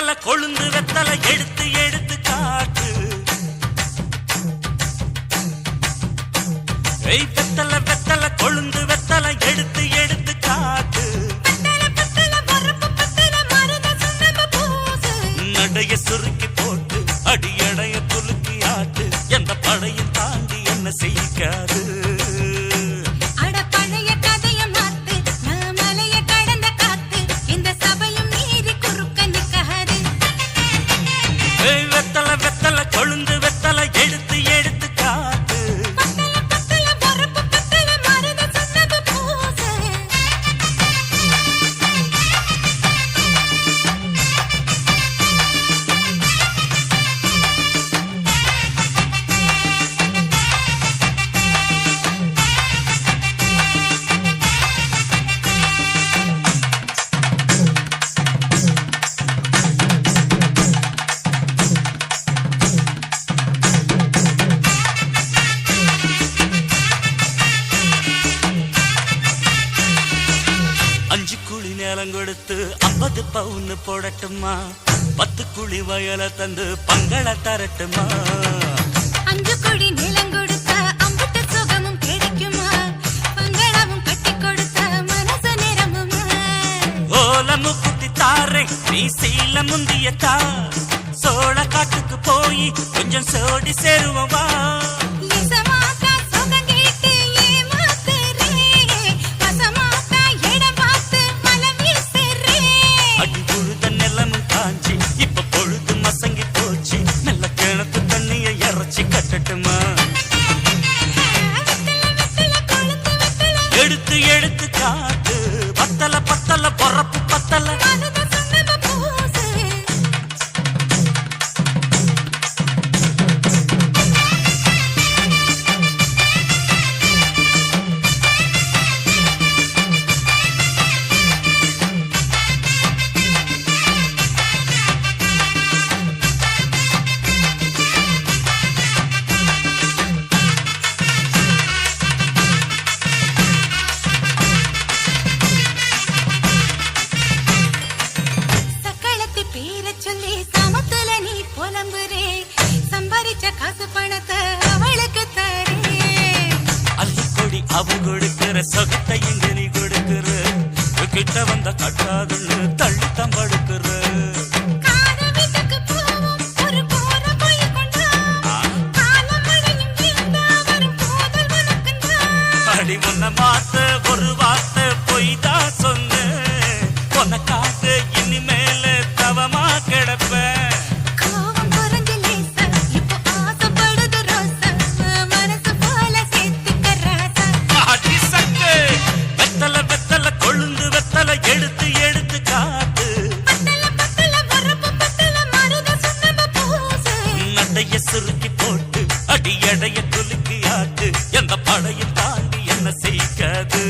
வெத்தல கொழுந்து வெத்தல எடுத்து எடுத்து காட்டு. வெத்தல வெத்தல கொழுந்து வெத்தல எடுத்து எடுத்து காட்டு. நடைய சுருக்கி போட்டு அடியடைய துலுக்கி ஆட்டு. எந்த படையும் தாண்டி என்ன செய்யாது. கொழுந்து வெத்தல எடுத்து எடுத்து காட்டு. கொடுத்து 50 பவுன் போடட்டுமா? 10 குழி வயல தந்து பங்கள தரட்டுமா? 5 குழி நிலம் கொடுத்த 50 சுகமும் கிடைக்குமா? பங்களாவும் கட்டி கொடுத்த மனசு நிரம்புமா? ஓல முக்குத்தி தாரை நீ சீல முந்தியத்தா. சோழ காட்டுக்கு போய் கொஞ்சம் சோடி சேருவா. எடுத்து எடுத்து காட்டு. பத்தல பத்தல பொறப்பு பத்தல. அவ கொடுக்கிற சொகத்தை இங்க நீ கொடுக்கிற. கிட்ட வந்த கட்டாதுன்னு தள்ளி தம்படுக்கிற. அடி உன்ன மாத்த ஒரு வார்த்தை பொய்தான் சொன்ன. உனக்காக இனிமேல தவமா கிடப்ப. எடுத்து எடுத்து காட்டு. நடைய சுருக்கி போட்டு அடியடைய துலுக்கி ஆட்டு. எந்த படையும் தாண்டி என்ன செய்யாது.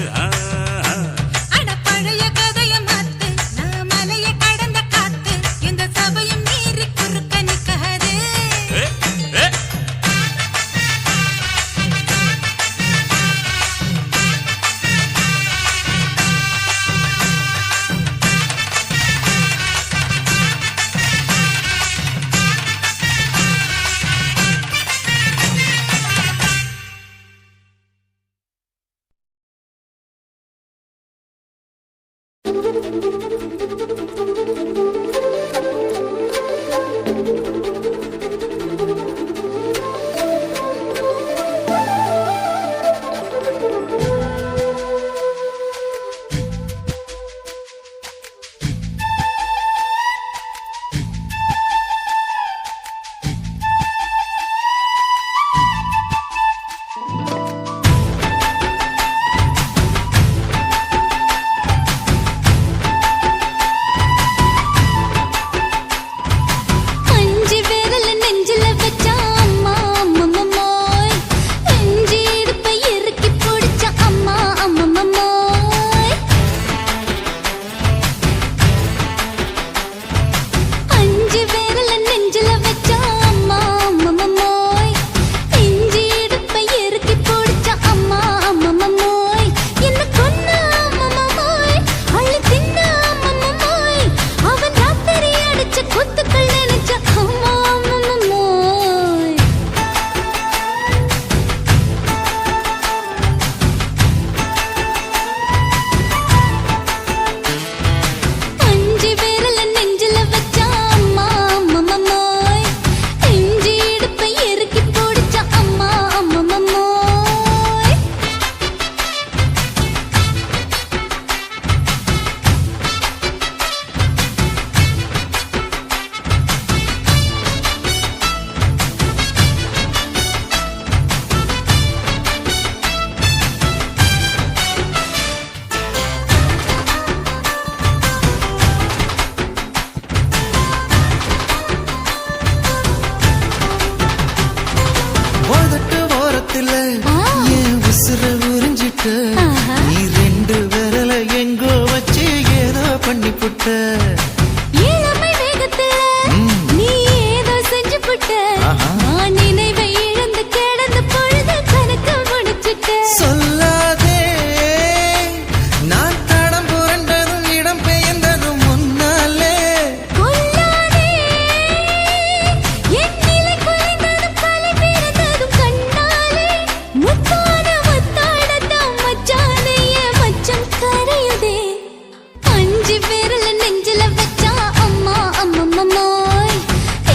விரல நெஞ்சில வச்சா அம்மா அம்மம்மம்மாய்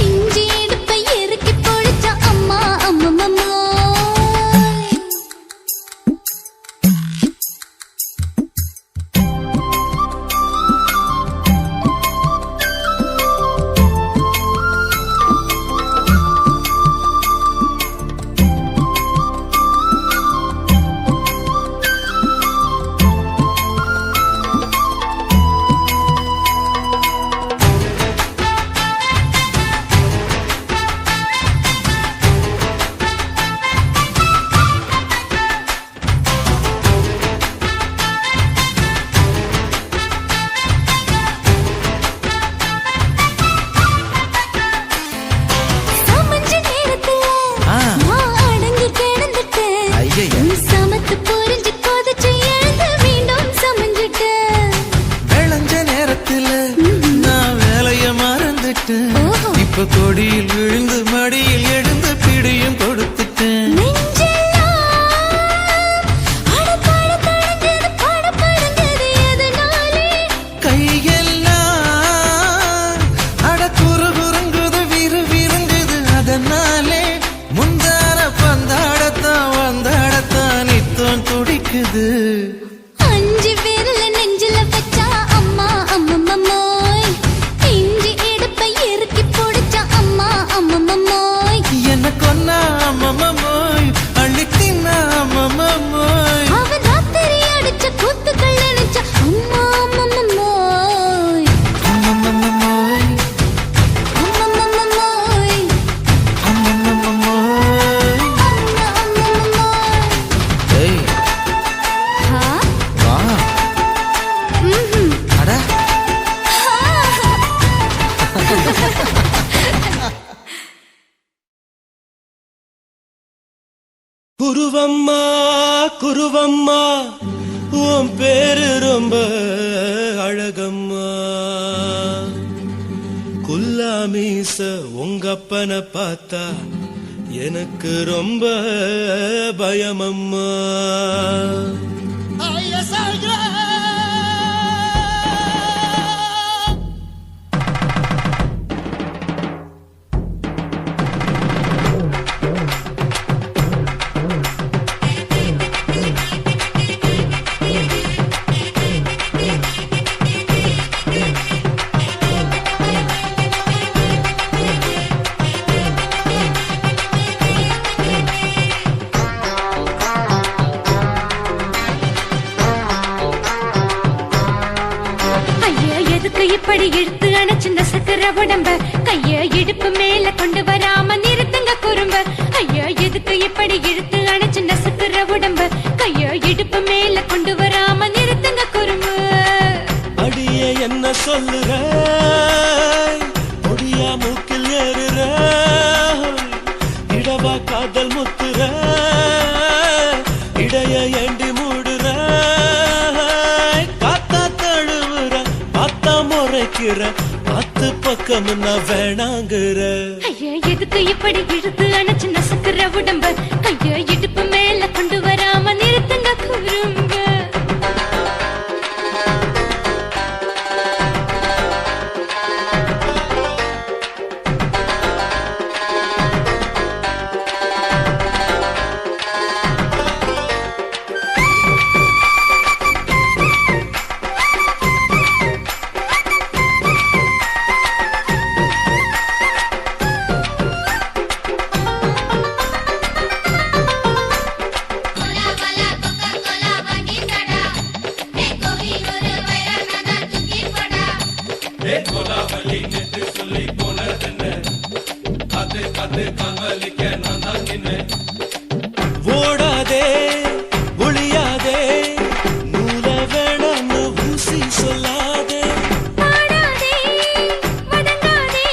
இஞ்சி இடுப்பை இறுக்கி பொடிச்சா அம்மா அம்மம்மம்மாய் இப்ப கொடியில் விழுந்து மடியில் எழுந்து பிடியும் கொடுத்துட்டேன் கையெல்லாம் அட குறு குறுங்குது விறு விருங்குது அதனாலே முந்தார பந்தாடத்தான் வந்தாடத்தான் நித்தம் துடிக்குது அஞ்சு விரல நெஞ்சில வச்சா அம்மா அம்மம்மம்மாய் இஞ்சி இடுப்பை இறுக்கி பொடிச்சா அம்மா அம்மம்மம்மாய் என்ன கொன்னா அம்மம்மம்மாய் அள்ளி தின்னா அம்மம்மம்மாய் அவன் ராத்திரி அடிச்ச கூத்துக்கள் நினைச்ச அம்மா அம்மம்மம்மாய் அம்மம்மம்மாய் அம்மம்மம்மாய் அம்மம்மம்மாய் அம்மா அம்மம்மம்மாய் ஏய் ஹா வா ம்ஹும் அட குருவம்மா குருவம்மா உன் பேரு ரொம்ப அழகம்மா குல்லாமீச உங்க அப்பனை பார்த்தா எனக்கு ரொம்ப பயமம்மா ஐயா எதுக்கு இப்படி இழுத்து அணைச்சிருந்த சக்கர உடம்ப கைய இடுப்பு மேல கொண்டு வராம நிறுத்துங்க குறும்ப ஐயா எதுக்கு இப்படி இழுத்து அணைச்சிருந்த சக்கர உடம்ப கைய இடுப்பு மேல கொண்டு வராம நிறுத்துங்க குறும்ப அடியே என்ன சொல்லுற ஒடியா மூக்கில் ஏறுற இடவா காதல் முத்துற இடைய ஏண்டி மூடுற காத்தா தழுவுற பார்த்தா முறைக்கிற பத்து பக்கம் நான் வேணாங்குற ஐயா எதுக்கு இப்படி இழுத்து அணைச்சிருந்த சக்கர உடம்ப கைய இடுப்பு மேல கொண்டு வராம நிறுத்துங்க குறும்ப ஓடாதே ஒளியாதே நூல வேணான்னு ஊசி சொல்லாதே பாடாதே வதங்காதே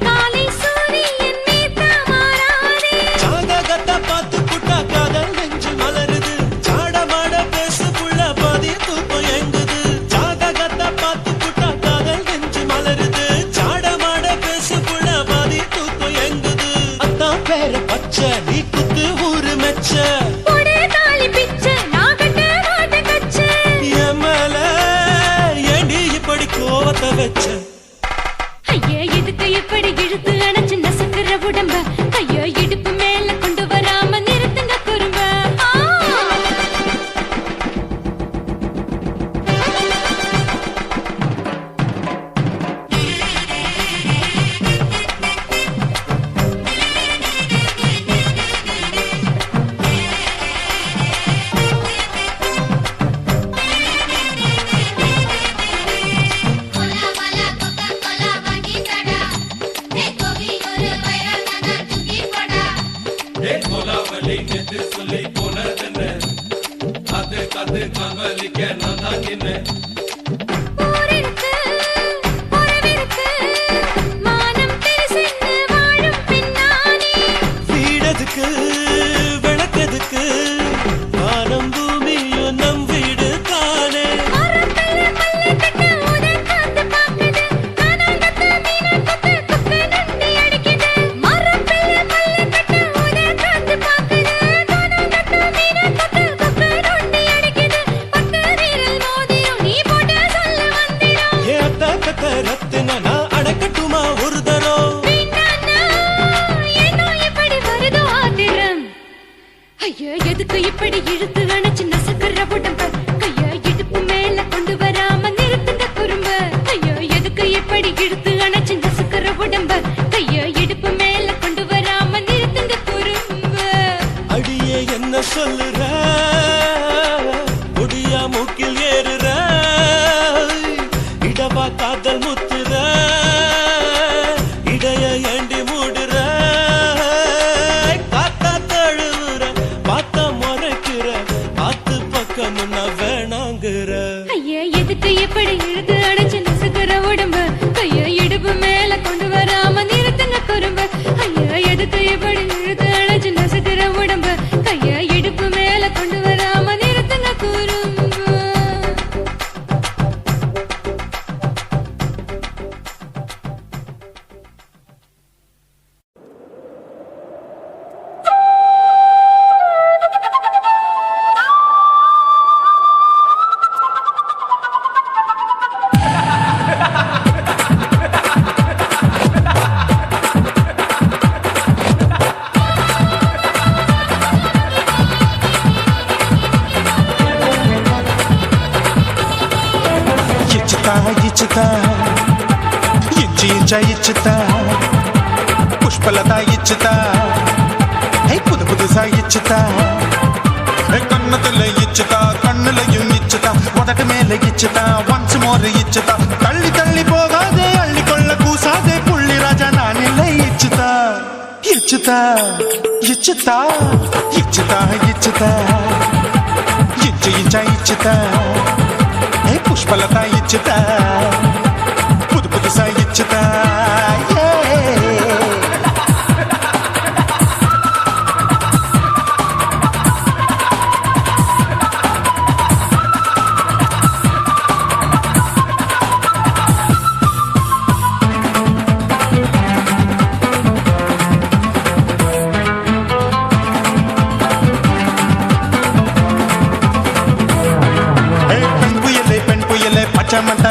காலை சூரியன் மீது மாறாதே ஜாதகத்தை பார்த்து புட்டா காதல் நெஞ்சு மலருது சாடமாட பேசு புள்ள பாதி தூக்கம் எங்குது ஜாதகத்தை பார்த்து புட்டா காதல் நெஞ்சு மலருது சாடமாட பேசு புள்ள பாதி தூக்கம் எங்குது அத்தான் ஏண்டி கோவத்தை வச்ச ஐயா எதுக்கு இப்படி இழுத்து அணைச்சு நசுக்கிற உடம்ப ஐயா இடுப்பு மேல கொண்டு வராம நிறுத்துங்க குறும்ப ஊரிருக்கு, உறவிருக்கு, மானம் பெருசென்று வாழும் பின்னானே. வீடதுக்கு விளக்கதுக்கு வானம் பூமியும் நம் வீடு தானே மரத்துல மல்லி கட்டு உதன் காத்து பாக்குது. கானாங்கத்து மீனாங்கத்து குக்கு நண்டி அடிக்குது. மரத்துல மல்லி கட்டு உதன் காத்து பாக்குது. கானாங்கத்து மீனாங்கத்து குக்கு நண்டி அடிக்குது. பத்து வீரல் மோதிரம் நீ போட்டு சொல்ல வந்திடும். ஏ அத்தா கத்த ரத்தின நான் அடக்கட்டுமா ஒரு தரம் வீணானா, ஏனோ இப்படி வருதோ ஆத்திரம்? ஐயா எதுக்கு இப்படி இழுத்து அணைச்சு நசுக்கிற உடம்ப கையா இடுப்பு மேல கொண்டு வராம நிறுத்துங்க குறும்ப ஐயா எதுக்கு இப்படி இழுத்து அணைச்சு நசுக்கிற உடம்ப கையா இடுப்பு மேல கொண்டு வராம நிறுத்துங்க குறும்ப அடியே என்ன சொல்லுற முடியா மூக்கில் ஏறுற இடவா காதல் முத்துற இடைய ஏண்டி மூடுற காத்தா தழுவுற பார்த்த முறைக்கிற ஆத்து பக்கம் நான் வேணாங்குற ஐயா எதுக்கு இப்படி இழுத்து அணைச்சு நசுக்கிற உடம்ப கையா இடுப்பு மேல கொண்டு வராம நிறுத்துங்க குறும்ப ஐயா எதுக்கு இப்படி இழுத்து அணைச்சு நசுக்கிற உடம்ப கையா இடுப்பு மேல கொண்டு வராம நிறுத்துங்க குறும்ப ఇచ్చుతా ఇచ్చుతా పుష్పలత ఇచ్చుతా புது புதுசா இச்சுதா கண்ணத்துல இச்சுதா கண்ணுலையும் இச்சுதா உதட்டு மேல இச்சுதா ஒன்ஸ் மோர் இச்சுதா தள்ளி தள்ளி போகாதே அள்ளி கொள்ள கூசாதே புள்ளி ராஜா நான் இல்லை இச்சுதா இச்சுதா இச்சுதா இச்சுதா இச்சுதா இச்சுதா புஷ்பலதா இச்சுதா புது புதுசா இச்சுதா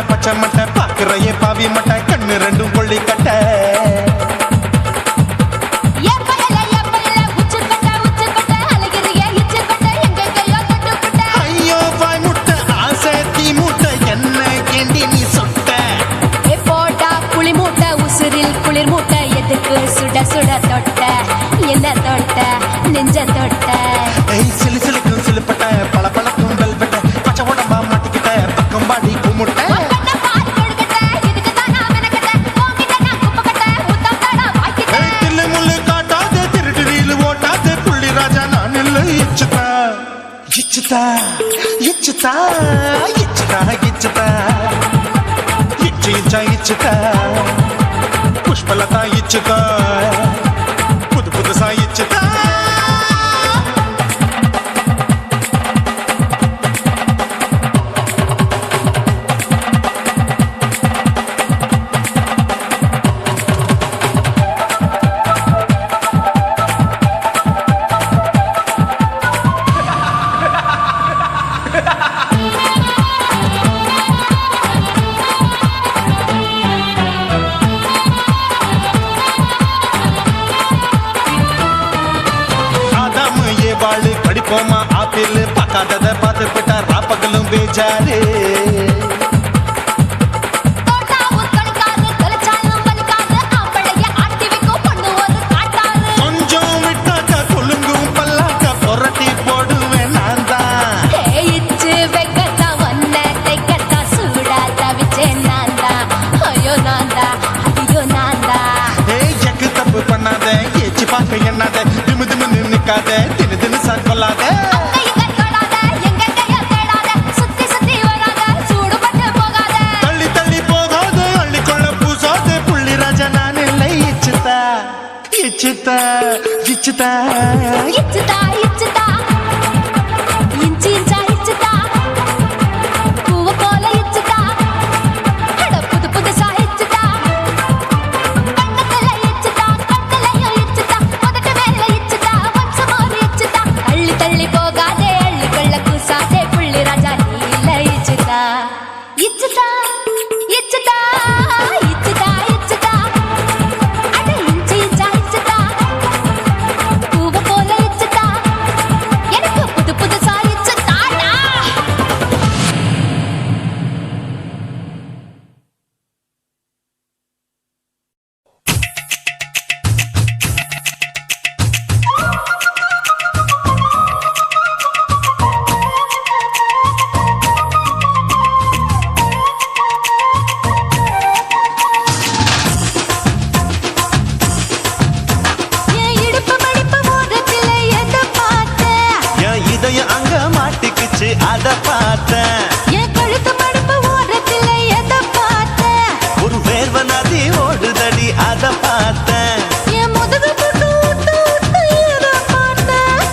பச்சை மட்டை பாக்குறையே பாவி மட்டை கண்ணு ரெண்டும் கொள்ளி கட்ட ஐயோ வாய் முட்டை ஆசை தீ மூட்டை என்ன ஏண்டி நீ சொட்ட போட்டா புளி மூட்டை உசுரில் குளிர் மூட்டை எதுக்கு சுட சுட தொட்ட என்ன தொட்ட நெஞ்ச தொட்ட சிலு சிலுக்கும் சிலுப்பட்ட பல பழக்கும் வெல்வெட்ட பச்சை உடம்பா மாட்டிக்கிட்ட பக்கம் பாடி குமுட்ட இச்சுதா இச்சுதா இச்சுதா இச்சுதா இச்சு இச்சுதா புஷ்பலதா இச்சுதா புது புதுசா இச்சுதா வச்சாரு கொஞ்சம் விட்டாக்க கொலுங்கும் பல்லாக்க புரட்டி போடுவேன் நான் தான் ஏய் எக்கு தப்பு பண்ணாத ஏச்சி பார்க்க எண்ணாத திமு திமு நிக்காத தினு தினு சாக்கொள்ளாத தள்ளி தள்ளி போகாத அள்ளிக்கொள்ள பூசாத புள்ளி ராஜா நான் இல்லை இச்சுதா இச்சுதா இச்சுதா அங்க மாட்டிக்குச்சு அத பார்த்தேன் ஒரு வேர்வ நதி ஓடுதடி அத பார்த்தேன்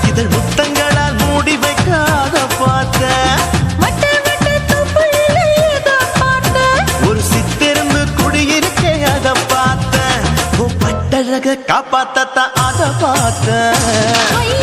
இதழ் முத்தங்களால் மூடி வைக்க அத பார்த்தேன் ஒரு சித்திருந்து குடியிருக்கே அத பார்த்தேன் பட்டழக காப்பாத்தத்தான் அத பார்த்தேன்